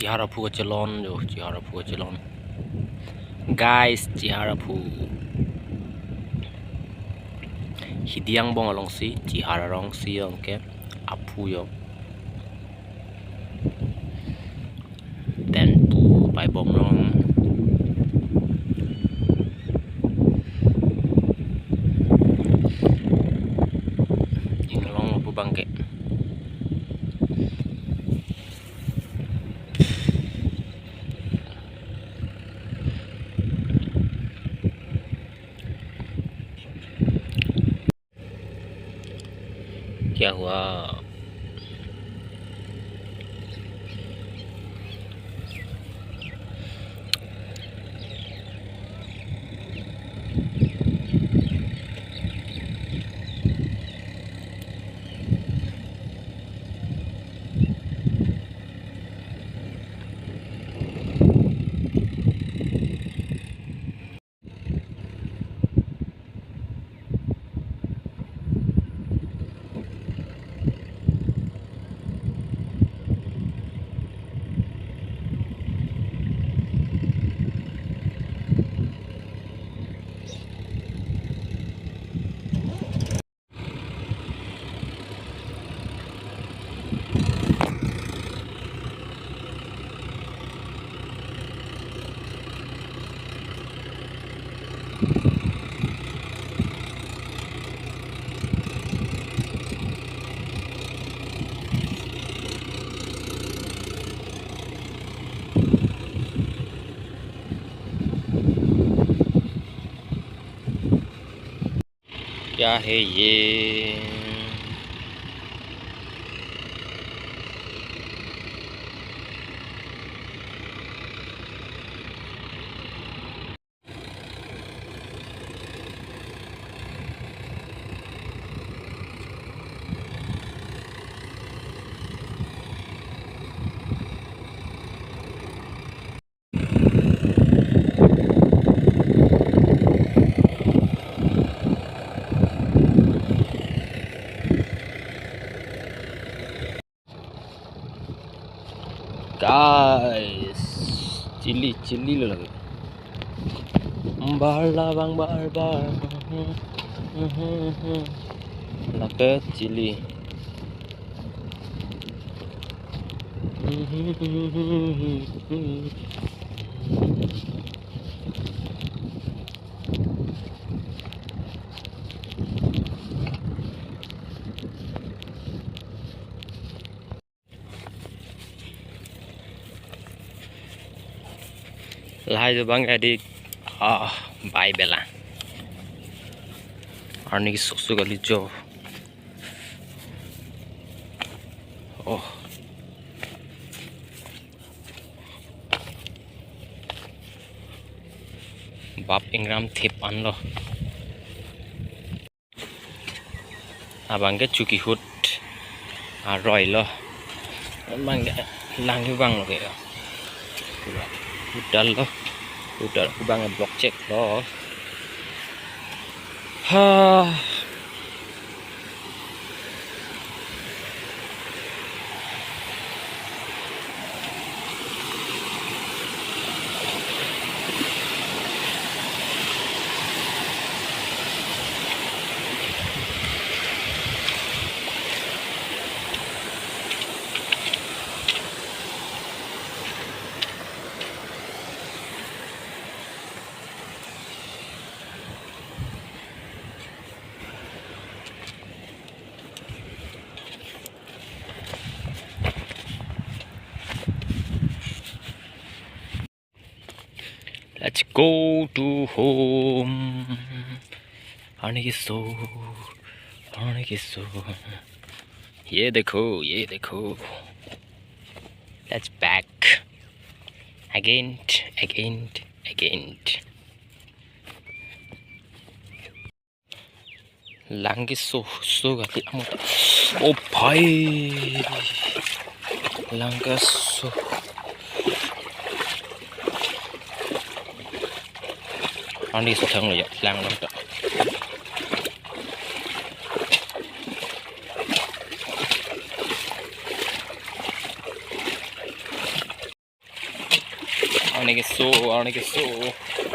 Ciharapu celon jo, Ciharapu celon. Guys, Ciharapu. Hidi yang bong along si, Cihararong si yang ke apu yo. Dan pu pai bom rong. Inglong pu bangke. क्या हुआ क्या है ये guys, cili lo lagi. Bala bang bar. Lake cili. Lahai jo bang adik bye bela Arni Kiso kali jo bap ingram thip an lo abang ke cuki hut aroi lo bang lang bang lo ke udah bang blok cek lo let's go to home. Arni Kiso. ये देखो. Let's back again. Langis so gati amota. Oh bhai. Langas so. Arni Kiso thang lo ya lang lang ta. Arni Kiso, Arni Kiso.